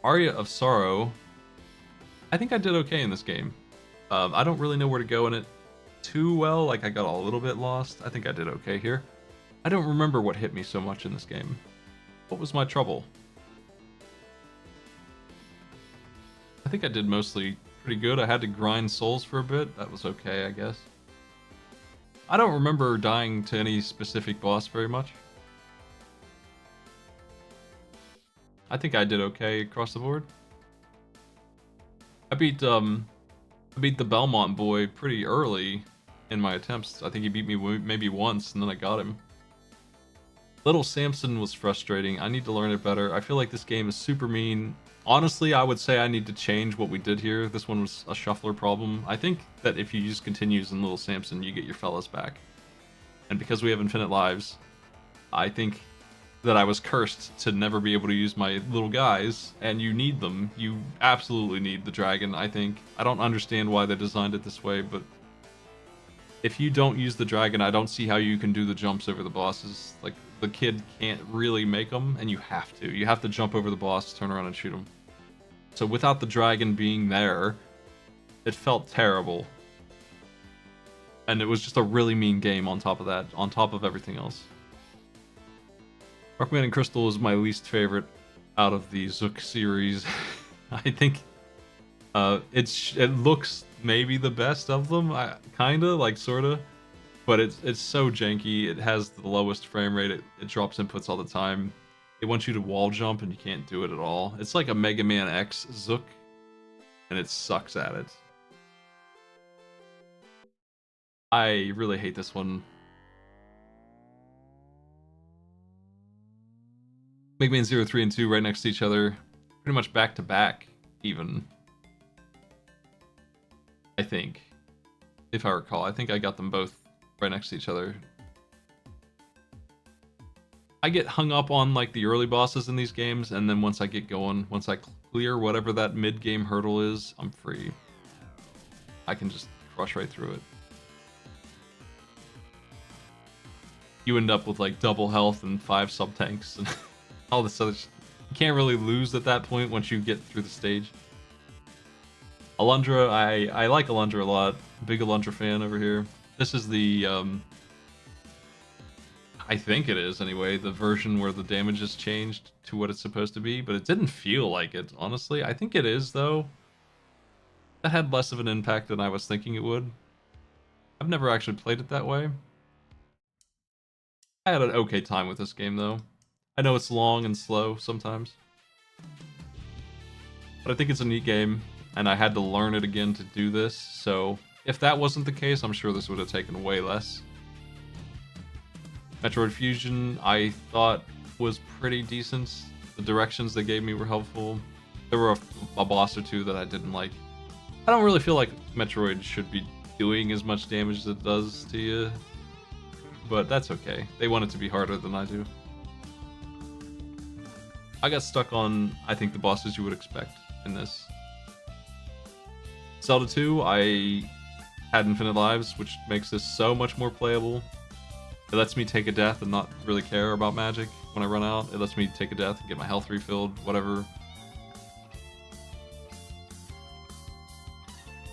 Aria of Sorrow. I think I did okay in this game. I don't really know where to go in it too well. Like, I got a little bit lost. I think I did okay here. I don't remember what hit me so much in this game. What was my trouble? I think I did mostly pretty good. I had to grind souls for a bit. That was okay, I guess. I don't remember dying to any specific boss very much. I think I did okay across the board. I beat the Belmont boy pretty early in my attempts. I think he beat me maybe once, and then I got him. Little Samson was frustrating. I need to learn it better. I feel like this game is super mean. Honestly, I would say I need to change what we did here. This one was a shuffler problem. I think that if you use continues in Little Samson, you get your fellas back. And because we have infinite lives, I think that I was cursed to never be able to use my little guys, and you need them. You absolutely need the dragon, I think. I don't understand why they designed it this way, but if you don't use the dragon, I don't see how you can do the jumps over the bosses. Like, the kid can't really make them, and you have to. You have to jump over the boss, turn around, and shoot him. So without the dragon being there, it felt terrible. And it was just a really mean game on top of that, on top of everything else. Darkman and Crystal is my least favorite out of the Zook series. I think it looks maybe the best of them, kinda, like, sorta. But it's so janky. It has the lowest frame rate. It drops inputs all the time. It wants you to wall jump, and you can't do it at all. It's like a Mega Man X Zook, and it sucks at it. I really hate this one. Mega Man 0, 3, and 2 right next to each other. Pretty much back to back, even. I think. If I recall. I think I got them both right next to each other. I get hung up on, like, the early bosses in these games, and then once I get going, once I clear whatever that mid-game hurdle is, I'm free. I can just crush right through it. You end up with, like, double health and 5 sub-tanks and all this other shit. You can't really lose at that point once you get through the stage. Alundra, I like Alundra a lot. Big Alundra fan over here. This is the, I think it is anyway, the version where the damage is changed to what it's supposed to be, but it didn't feel like it, honestly. I think it is, though. That had less of an impact than I was thinking it would. I've never actually played it that way. I had an okay time with this game, though. I know it's long and slow sometimes. But I think it's a neat game, and I had to learn it again to do this, so if that wasn't the case, I'm sure this would have taken way less. Metroid Fusion, I thought was pretty decent. The directions they gave me were helpful. There were a boss or two that I didn't like. I don't really feel like Metroid should be doing as much damage as it does to you, but that's okay. They want it to be harder than I do. I got stuck on, I think, the bosses you would expect in this. Zelda 2, I had infinite lives, which makes this so much more playable. It lets me take a death and not really care about magic when I run out. It lets me take a death and get my health refilled, whatever.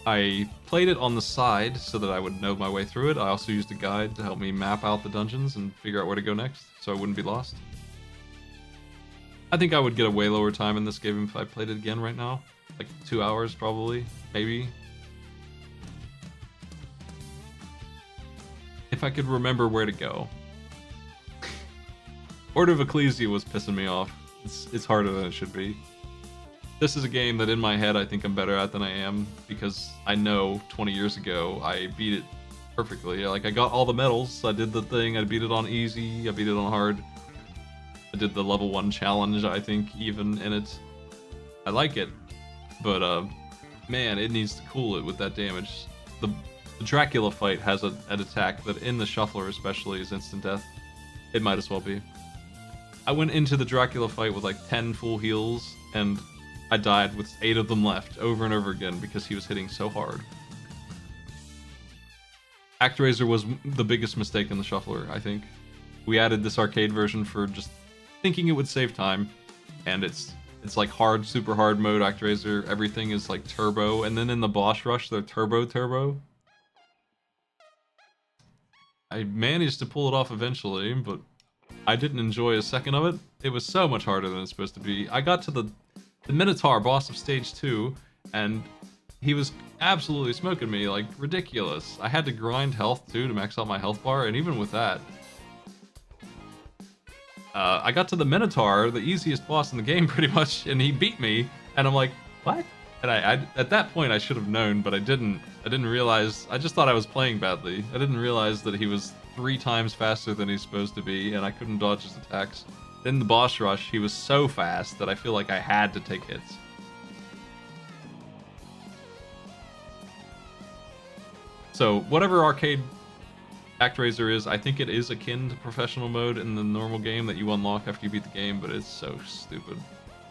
I played it on the side so that I would know my way through it. I also used a guide to help me map out the dungeons and figure out where to go next, so I wouldn't be lost. I think I would get a way lower time in this game if I played it again right now. Like 2 hours, probably. Maybe. If I could remember where to go. Order of Ecclesia was pissing me off. It's harder than it should be. This is a game that in my head I think I'm better at than I am, because I know 20 years ago I beat it perfectly. Like, I got all the medals, I did the thing, I beat it on easy, I beat it on hard. I did the level 1 challenge, I think, even in it. I like it, but man, it needs to cool it with that damage. The Dracula fight has an attack that in the shuffler especially is instant death. It might as well be. I went into the Dracula fight with like 10 full heals, and I died with 8 of them left over and over again because he was hitting so hard. ActRaiser was the biggest mistake in the shuffler, I think. We added this arcade version for just thinking it would save time, and it's like hard, super hard mode ActRaiser. Everything is like turbo, and then in the boss rush, they're turbo. I managed to pull it off eventually, but I didn't enjoy a second of it. It was so much harder than it's supposed to be. I got to the Minotaur boss of stage 2, and he was absolutely smoking me, like, ridiculous. I had to grind health too to max out my health bar, and even with that, I got to the Minotaur, the easiest boss in the game pretty much, and he beat me, and I'm like, what? And I at that point I should have known, but I didn't realize. I just thought I was playing badly. I didn't realize that he was 3 times faster than he's supposed to be, and I couldn't dodge his attacks. In the boss rush, he was so fast that I feel like I had to take hits. So whatever arcade ActRaiser is, I think it is akin to professional mode in the normal game that you unlock after you beat the game, but it's so stupid.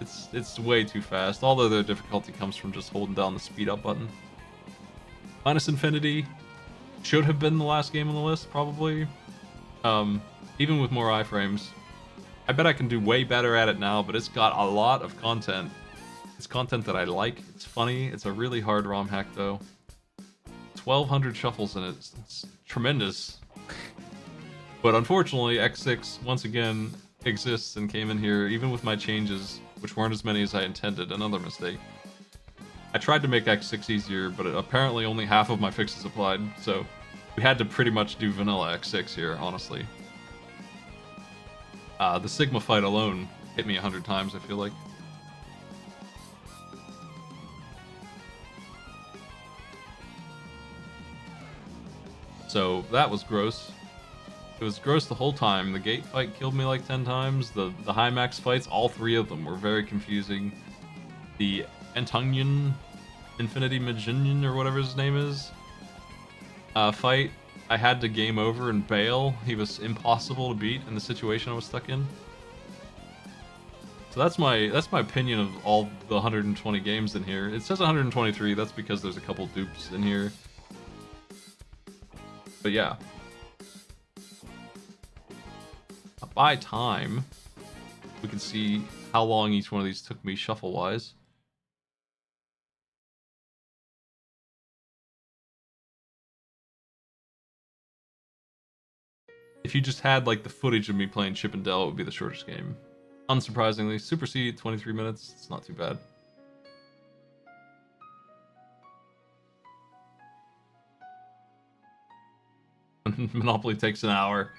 It's way too fast. All the difficulty comes from just holding down the speed up button. Minus Infinity, Should have been the last game on the list, probably. Even with more iframes. I bet I can do way better at it now, but it's got a lot of content. It's content that I like. It's funny. It's a really hard ROM hack, though. 1,200 shuffles in it. It's tremendous. But unfortunately, X6, once again, exists and came in here, even with my changes, which weren't as many as I intended. Another mistake. I tried to make X6 easier, but apparently only half of my fixes applied, so we had to pretty much do vanilla X6 here, honestly. The Sigma fight alone hit me 100 times, I feel like. So that was gross. It was gross the whole time. The gate fight killed me like 10 times. The high max fights, all 3 of them were very confusing. The Antonian Infinity Maginian or whatever his name is fight, I had to game over and bail. He was impossible to beat in the situation I was stuck in. So that's my opinion of all the 120 games in here. It says 123. That's because there's a couple dupes in here. But yeah. By time, we can see how long each one of these took me shuffle-wise. If you just had like the footage of me playing Chip and Dale, it would be the shortest game. Unsurprisingly, Super C, 23 minutes. It's not too bad. Monopoly takes an hour.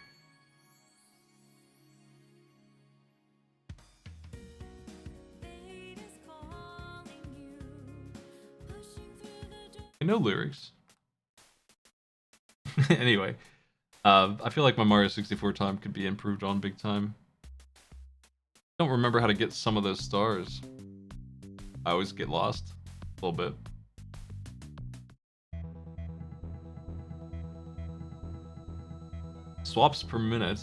I know lyrics. Anyway, I feel like my Mario 64 time could be improved on big time. I don't remember how to get some of those stars. I always get lost a little bit. Swaps per minute.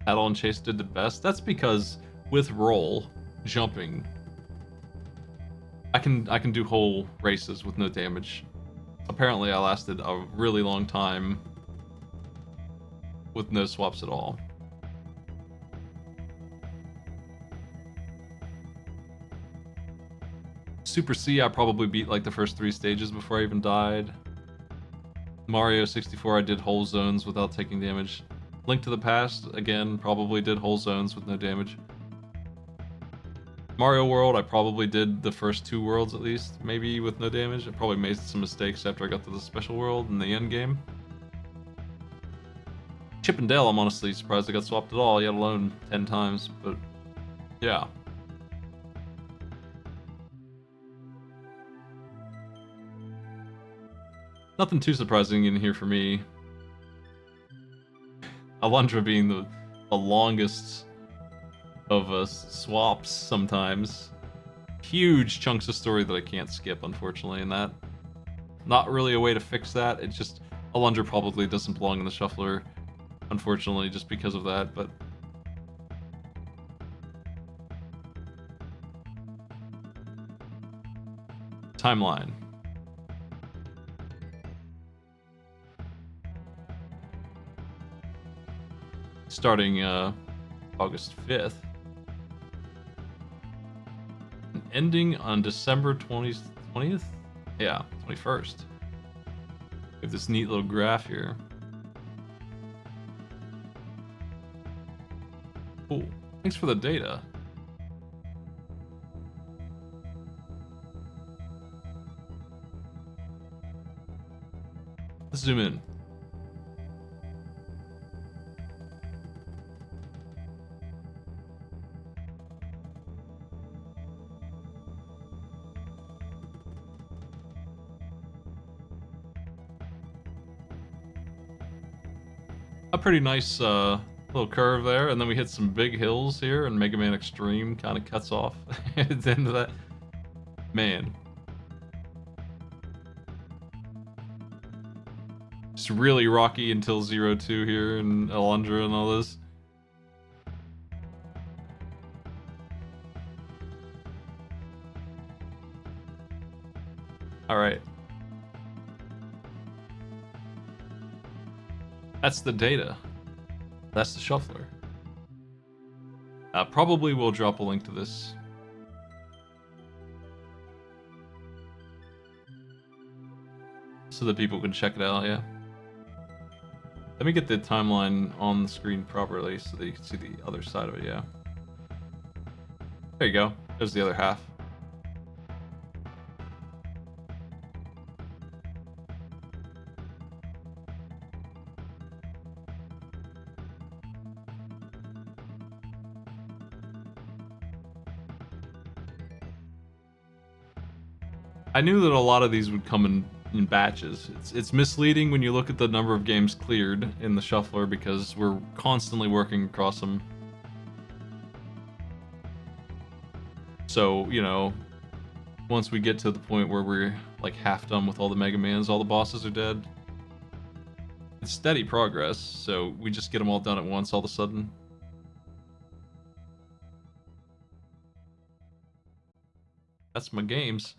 Paddle and Chase did the best. That's because with roll, jumping, I can do whole races with no damage. Apparently I lasted a really long time with no swaps at all. Super C, I probably beat like the first 3 stages before I even died. Mario 64, I did whole zones without taking damage. Link to the Past, again, probably did whole zones with no damage. Mario World, I probably did the first 2 worlds at least, maybe with no damage. I probably made some mistakes after I got to the special world in the end game. Chip and Dale, I'm honestly surprised I got swapped at all, yet alone 10 times, but yeah. Nothing too surprising in here for me. Alundra being the longest of swaps sometimes. Huge chunks of story that I can't skip, unfortunately, in that. Not really a way to fix that. It's just Alundra probably doesn't belong in the shuffler, unfortunately, just because of that, but timeline. Starting August 5th. And ending on December 20th? Yeah, 21st. We have this neat little graph here. Cool. Thanks for the data. Let's zoom in. A pretty nice little curve there, and then we hit some big hills here, and Mega Man Extreme kind of cuts off at the end of that. Man. It's really rocky until 02 here, and Alundra and all this. Alright. That's the data. That's the shuffler. Probably will drop a link to this. So that people can check it out, yeah. Let me get the timeline on the screen properly so that you can see the other side of it, yeah. There you go. There's the other half. I knew that a lot of these would come in batches. It's misleading when you look at the number of games cleared in the shuffler because we're constantly working across them. So, you know, once we get to the point where we're like half done with all the Mega Mans, all the bosses are dead. It's steady progress, so we just get them all done at once all of a sudden. That's my games.